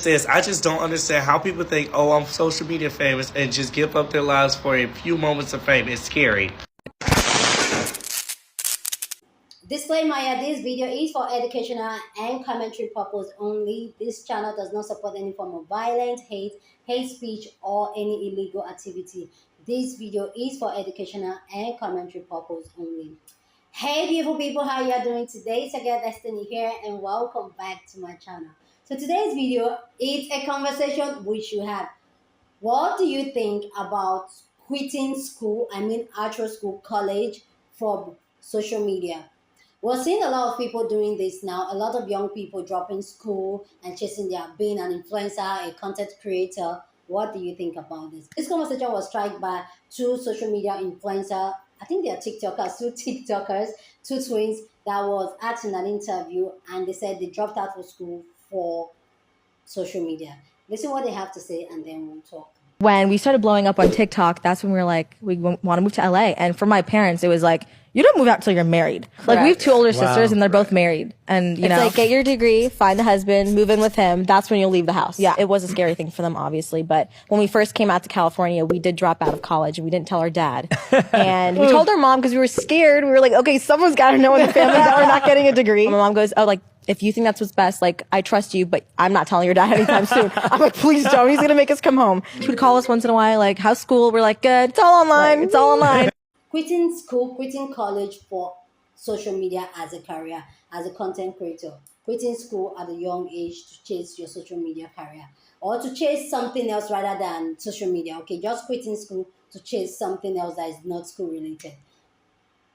Says, I just don't understand how people think, oh, I'm social media famous and just give up their lives for a few moments of fame. It's scary. Disclaimer, this video is for educational and commentary purpose only. This channel does not support any form of violence, hate speech, or any illegal activity. This video is for educational and commentary purpose only. Hey beautiful people, how you are doing today? It's your girl Destiny here and welcome back to my channel. So today's video is a conversation we should have. What do you think about quitting school, actual school, college, for social media? We're seeing a lot of people doing this now. A lot of young people dropping school and chasing their being an influencer, a content creator. What do you think about this? This conversation was struck by two social media influencers. I think they are TikTokers, two twins that was asked in an interview, and they said they dropped out of school for social media. Listen what they have to say, and then we'll talk. When we started blowing up on TikTok, that's when we were like, we want to move to LA. And for my parents, it was like, you don't move out till you're married. Correct. Like, we have two older sisters and they're both married. And, you know, it's like, get your degree, find a husband, move in with him. That's when you'll leave the house. Yeah. It was a scary thing for them, obviously. But when we first came out to California, we did drop out of college and we didn't tell our dad. And we told our mom because we were scared. We were like, okay, someone's got to know in the family that we're not getting a degree. My mom goes, oh, like, if you think that's what's best, like, I trust you, but I'm not telling your dad anytime soon. I'm like, please don't. He's going to make us come home. She would call us once in a while, like, how's school? We're like, good. It's all online. It's all online. Quitting school, quitting college for social media as a career, as a content creator. Quitting school at a young age to chase your social media career. Or to chase something else rather than social media. Okay, just quitting school to chase something else that is not school related.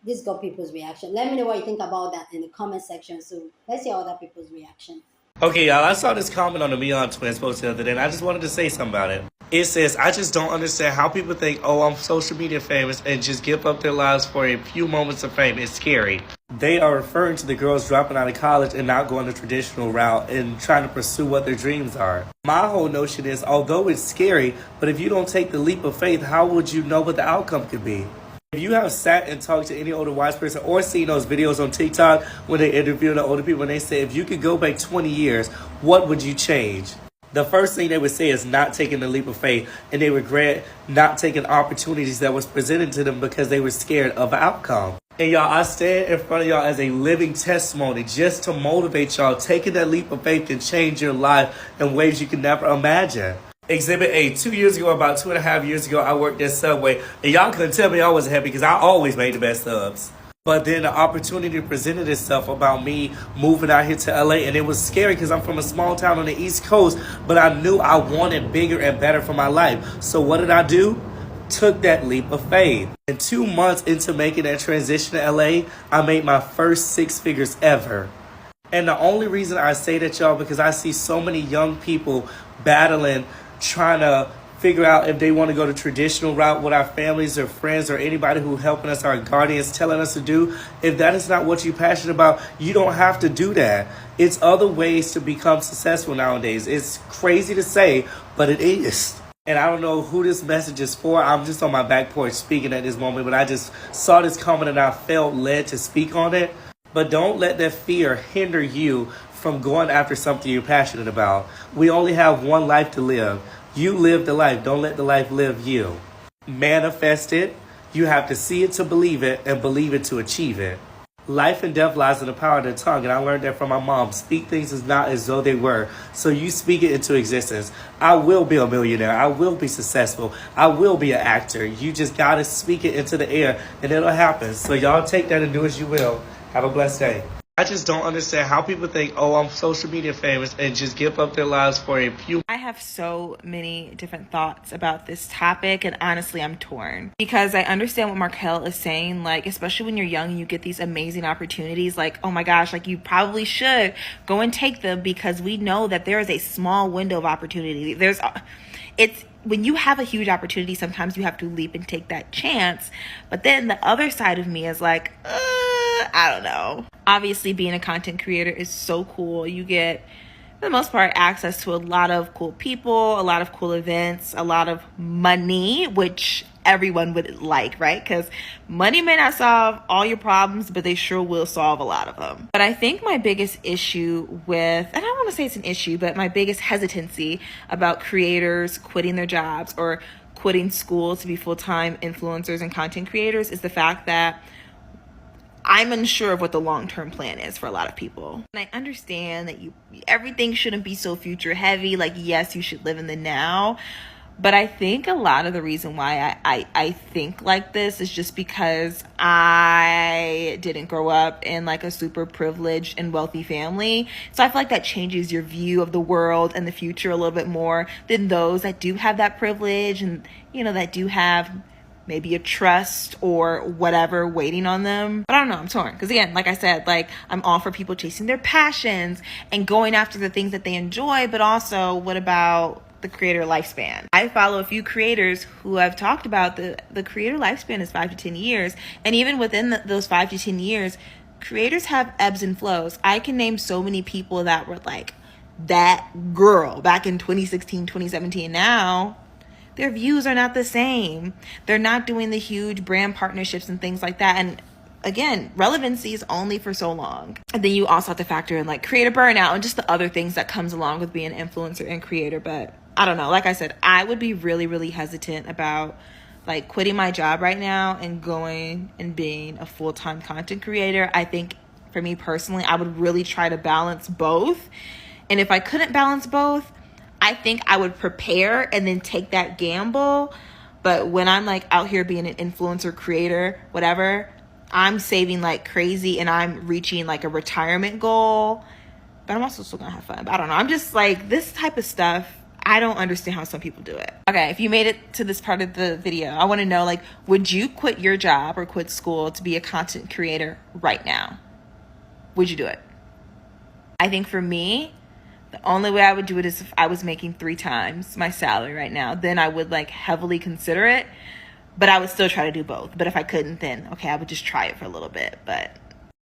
This got people's reaction. Let me know what you think about that in the comment section. So let's hear other people's reaction. Okay, y'all, I saw this comment on the Beyond Twins post the other day, and I just wanted to say something about it. It says, I just don't understand how people think, oh, I'm social media famous and just give up their lives for a few moments of fame. It's scary. They are referring to the girls dropping out of college and not going the traditional route and trying to pursue what their dreams are. My whole notion is, although it's scary, but if you don't take the leap of faith, how would you know what the outcome could be? If you have sat and talked to any older wise person or seen those videos on TikTok when they interview the older people and they say, if you could go back 20 years, what would you change? The first thing they would say is not taking the leap of faith, and they regret not taking opportunities that was presented to them because they were scared of the outcome. And y'all, I stand in front of y'all as a living testimony just to motivate y'all. Taking that leap of faith can change your life in ways you can never imagine. Exhibit A, 2 years ago, about 2.5 years ago, I worked at Subway, and y'all couldn't tell me I wasn't happy because I always made the best subs. But then the opportunity presented itself about me moving out here to LA, and it was scary because I'm from a small town on the East Coast, but I knew I wanted bigger and better for my life. So what did I do? Took that leap of faith. And 2 months into making that transition to LA, I made my first 6 figures ever. And the only reason I say that, y'all, because I see so many young people battling, trying to figure out if they want to go the traditional route, what our families or friends or anybody who helping us, our guardians, telling us to do. If that is not what you're passionate about, you don't have to do that. It's other ways to become successful nowadays. It's crazy to say, but it is. And I don't know who this message is for. I'm just on my back porch speaking at this moment, but I just saw this comment and I felt led to speak on it. But don't let that fear hinder you from going after something you're passionate about. We only have one life to live. You live the life. Don't let the life live you. Manifest it. You have to see it to believe it and believe it to achieve it. Life and death lies in the power of the tongue, and I learned that from my mom. Speak things as not as though they were. So you speak it into existence. I will be a millionaire. I will be successful. I will be an actor. You just got to speak it into the air, and it'll happen. So y'all take that and do as you will. Have a blessed day. I just don't understand how people think, oh, I'm social media famous and just give up their lives for a few. I have so many different thoughts about this topic, and honestly, I'm torn because I understand what Markel is saying. Like, especially when you're young, you get these amazing opportunities. Like, oh my gosh, like you probably should go and take them because we know that there is a small window of opportunity. It's when you have a huge opportunity, sometimes you have to leap and take that chance. But then the other side of me is like, I don't know. Obviously, being a content creator is so cool. You get, for the most part, access to a lot of cool people, a lot of cool events, a lot of money, which everyone would like, right? Because money may not solve all your problems, but they sure will solve a lot of them. But I think my biggest issue with, and I don't want to say it's an issue, but my biggest hesitancy about creators quitting their jobs or quitting school to be full-time influencers and content creators is the fact that I'm unsure of what the long-term plan is for a lot of people. And I understand that everything shouldn't be so future heavy. Like, yes, you should live in the now. But I think a lot of the reason why I think like this is just because I didn't grow up in like a super privileged and wealthy family. So I feel like that changes your view of the world and the future a little bit more than those that do have that privilege and, you know, that do have maybe a trust or whatever waiting on them. But I don't know, I'm torn. Because again, like I said, like I'm all for people chasing their passions and going after the things that they enjoy, but also what about the creator lifespan? I follow a few creators who have talked about the creator lifespan is 5 to 10 years. And even within those 5 to 10 years, creators have ebbs and flows. I can name so many people that were like that girl back in 2016, 2017. Now, their views are not the same. They're not doing the huge brand partnerships and things like that. And again, relevancy is only for so long. And then you also have to factor in like creator burnout and just the other things that comes along with being an influencer and creator. But I don't know. Like I said, I would be really, really hesitant about like quitting my job right now and going and being a full-time content creator. I think for me personally, I would really try to balance both. And if I couldn't balance both, I think I would prepare and then take that gamble. But when I'm like out here being an influencer, creator, whatever, I'm saving like crazy and I'm reaching like a retirement goal. But I'm also still gonna have fun. But I don't know. I'm just like, this type of stuff, I don't understand how some people do it. Okay, if you made it to this part of the video, I want to know, like, would you quit your job or quit school to be a content creator right now? Would you do it? I think for me, the only way I would do it is if I was making 3 times my salary right now. Then I would like heavily consider it, but I would still try to do both. But if I couldn't, then okay, I would just try it for a little bit. But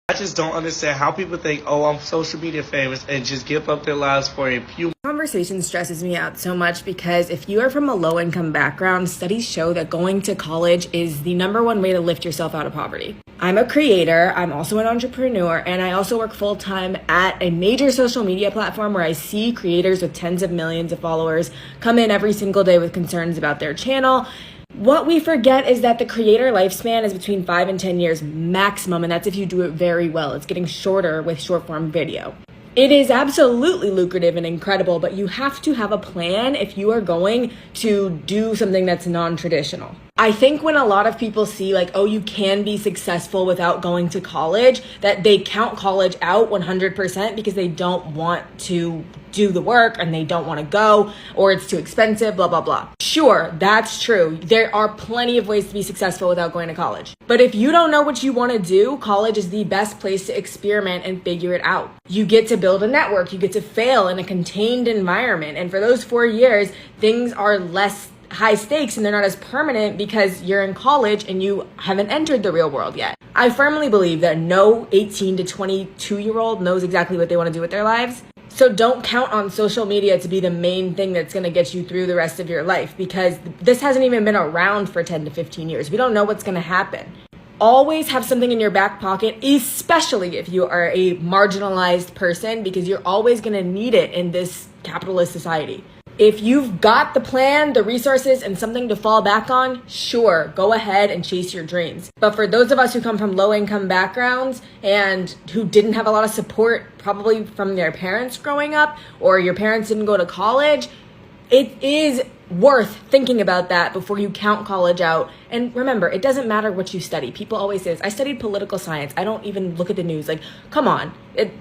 I just don't understand how people think, oh, I'm social media famous and just give up their lives for a few. Conversation stresses me out so much because if you are from a low-income background, studies show that going to college is the #1 way to lift yourself out of poverty. I'm a creator, I'm also an entrepreneur, and I also work full-time at a major social media platform where I see creators with tens of millions of followers come in every single day with concerns about their channel. What we forget is that the creator lifespan is between 5 and 10 years maximum, and that's if you do it very well. It's getting shorter with short form video. It is absolutely lucrative and incredible, but you have to have a plan if you are going to do something that's non-traditional. I think when a lot of people see like, oh, you can be successful without going to college, that they count college out 100% because they don't want to do the work and they don't want to go or it's too expensive, blah, blah, blah. Sure, that's true. There are plenty of ways to be successful without going to college. But if you don't know what you want to do, college is the best place to experiment and figure it out. You get to build a network. You get to fail in a contained environment. And for those 4 years, things are less high stakes and they're not as permanent because you're in college and you haven't entered the real world yet. I firmly believe that no 18 to 22-year-old knows exactly what they want to do with their lives. So don't count on social media to be the main thing that's going to get you through the rest of your life because this hasn't even been around for 10 to 15 years. We don't know what's going to happen. Always have something in your back pocket, especially if you are a marginalized person, because you're always going to need it in this capitalist society. If you've got the plan, the resources, and something to fall back on, sure, go ahead and chase your dreams. But for those of us who come from low-income backgrounds and who didn't have a lot of support, probably from their parents growing up, or your parents didn't go to college, it is worth thinking about that before you count college out. And remember, it doesn't matter what you study. People always say this. I studied political science. I don't even look at the news. Like, come on.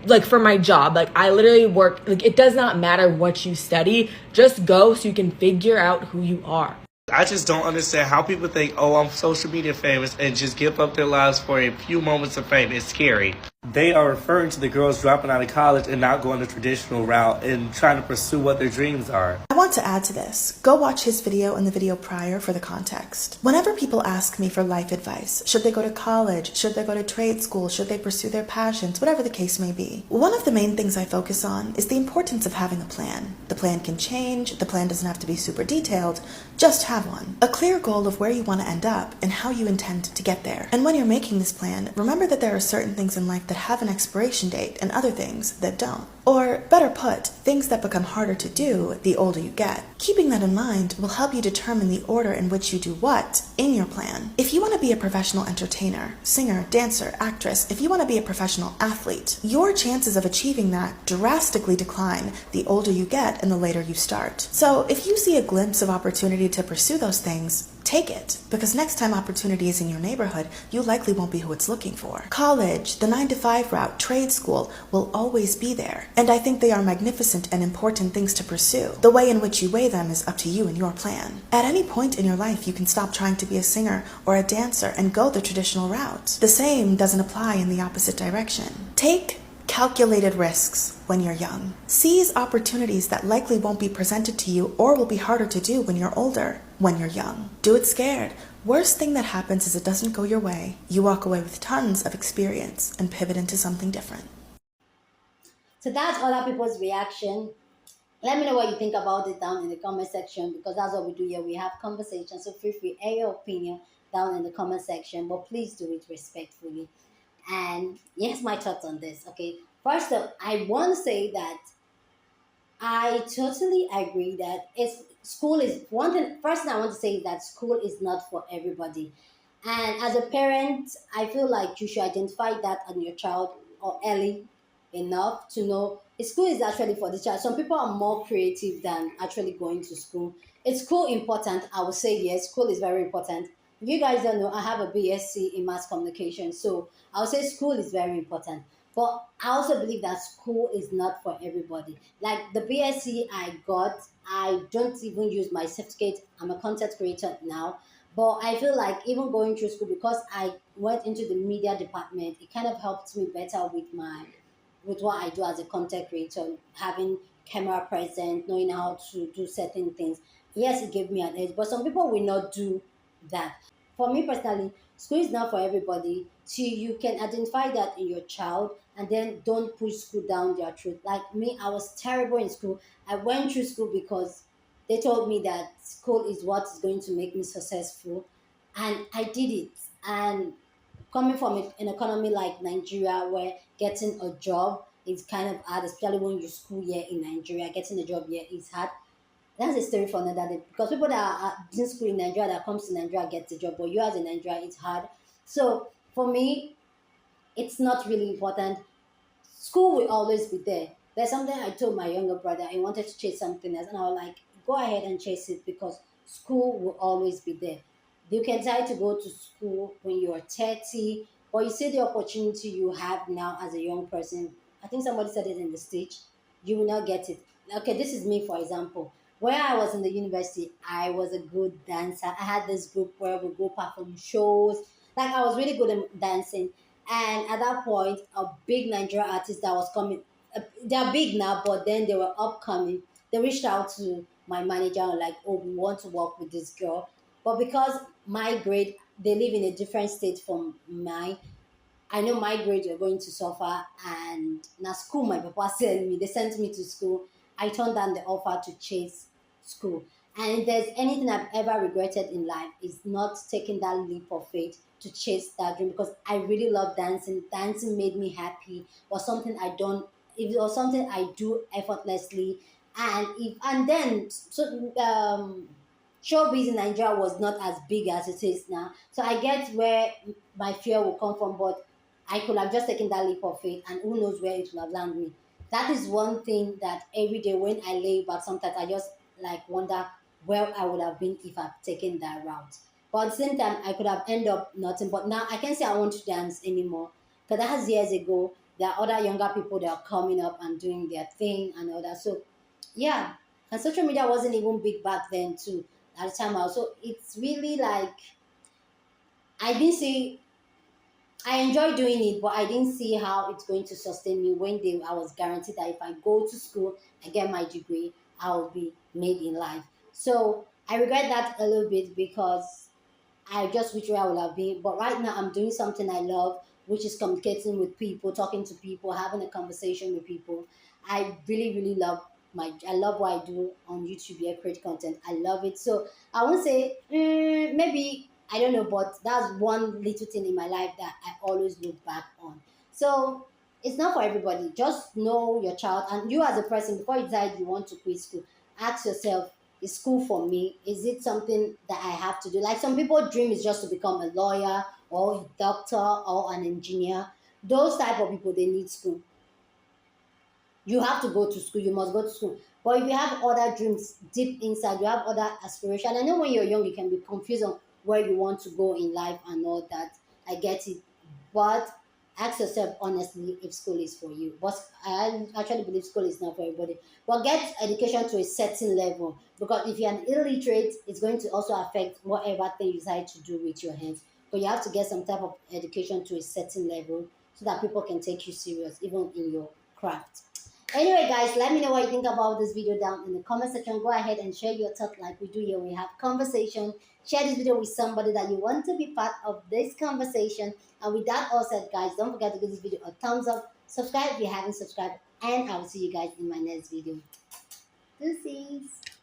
Like for my job, like I literally work, like it does not matter what you study. Just go so you can figure out who you are. I just don't understand how people think, oh, I'm social media famous and just give up their lives for a few moments of fame. It's scary. They are referring to the girls dropping out of college and not going the traditional route and trying to pursue what their dreams are. I want to add to this. Go watch his video and the video prior for the context. Whenever people ask me for life advice, should they go to college, should they go to trade school, should they pursue their passions, whatever the case may be, one of the main things I focus on is the importance of having a plan. The plan can change, the plan doesn't have to be super detailed, just have one. A clear goal of where you want to end up and how you intend to get there. And when you're making this plan, remember that there are certain things in life that have an expiration date and other things that don't. Or, better put, things that become harder to do the older you get. Keeping that in mind will help you determine the order in which you do what in your plan. If you want to be a professional entertainer, singer, dancer, actress, if you want to be a professional athlete, your chances of achieving that drastically decline the older you get and the later you start. So, if you see a glimpse of opportunity to pursue those things, take it, because next time opportunity is in your neighborhood, you likely won't be who it's looking for. College, the 9-to-5 route, trade school will always be there, and I think they are magnificent and important things to pursue. The way in which you weigh them is up to you and your plan. At any point in your life, you can stop trying to be a singer or a dancer and go the traditional route. The same doesn't apply in the opposite direction. Take calculated risks when you're young. Seize opportunities that likely won't be presented to you or will be harder to do when you're older. When you're young, do it scared. Worst thing that happens is it doesn't go your way. You walk away with tons of experience and pivot into something different. So that's other people's reaction. Let me know what you think about it down in the comment section, because that's what we do here. We have conversations. So feel free to air your opinion down in the comment section, but please do it respectfully. And here's my thoughts on this. Okay, first of all, I want to say that I totally agree that school is one thing. First thing I want to say is that school is not for everybody, and as a parent, I feel like you should identify that on your child or early enough to know school is actually for the child. Some people are more creative than actually going to school. Is school important? I would say yes. School is very important. If you guys don't know, I have a BSc in mass communication, so I would say school is very important. But I also believe that school is not for everybody. Like the BSc I got, I don't even use my certificate. I'm a content creator now. But I feel like even going through school, because I went into the media department, it kind of helped me better with what I do as a content creator, having camera present, knowing how to do certain things. Yes, it gave me an edge, but some people will not do that. For me personally, school is not for everybody. So you can identify that in your child and then don't push school down their throat. Like me, I was terrible in school. I went through school because they told me that school is what is going to make me successful. And I did it. And coming from an economy like Nigeria, where getting a job is kind of hard, especially when you school here in Nigeria, getting a job here is hard. That's a story for another day. Because people that are in school in Nigeria that comes to Nigeria gets a job, but you as a Nigerian, it's hard. So for me, it's not really important. School will always be there. There's something I told my younger brother. I wanted to chase something else, and I was like, go ahead and chase it, because school will always be there. You can try to go to school when you're 30, but you see the opportunity you have now as a young person. I think somebody said it in the stage. You will not get it. Okay, this is me, for example. Where I was in the university, I was a good dancer. I had this group where we go perform shows. Like, I was really good at dancing. And at that point, a big Nigerian artist that was coming, they're big now, but then they were upcoming. They reached out to my manager and like, oh, we want to work with this girl. But because my grade, they live in a different state from mine, I know my grades were going to suffer, and now school, my papa sent me, they sent me to school. I turned down the offer to chase school. And if there's anything I've ever regretted in life, is not taking that leap of faith to chase that dream, because I really love dancing. Dancing made me happy, was something I don't, it was something I do effortlessly. And then showbiz in Nigeria was not as big as it is now. So I get where my fear will come from, but I could have just taken that leap of faith, and who knows where it would have landed me. That is one thing that every day when I lay back, sometimes I just like wonder where I would have been if I'd taken that route. But at the same time, I could have ended up nothing. But now I can't say I want to dance anymore, because that was years ago. There are other younger people that are coming up and doing their thing and all that. So yeah, and social media wasn't even big back then too. At the time, also it's really like I didn't see I enjoy doing it, but I didn't see how it's going to sustain me when I was guaranteed that if I go to school and get my degree, I will be made in life. So I regret that a little bit because I just wish where I would have been. But right now, I'm doing something I love, which is communicating with people, talking to people, having a conversation with people. I really, really love I love what I do on YouTube. I create content. I love it. So I won't say maybe I don't know, but that's one little thing in my life that I always look back on. So it's not for everybody. Just know your child and you as a person before you decide you want to quit school. Ask yourself, is school for me? Is it something that I have to do? Like some people dream is just to become a lawyer or a doctor or an engineer. Those type of people, they need school. You have to go to school. You must go to school. But if you have other dreams deep inside, you have other aspirations. I know when you're young, you can be confused on where you want to go in life and all that. I get it. But ask yourself honestly if school is for you. But I actually believe school is not for everybody. But get education to a certain level. Because if you're an illiterate, it's going to also affect whatever thing you decide to do with your hands. But you have to get some type of education to a certain level so that people can take you serious, even in your craft. Anyway, guys, let me know what you think about this video down in the comment section. Go ahead and share your thoughts like we do here. We have conversation. Share this video with somebody that you want to be part of this conversation. And with that all said, guys, don't forget to give this video a thumbs up. Subscribe if you haven't subscribed. And I will see you guys in my next video. Deuces.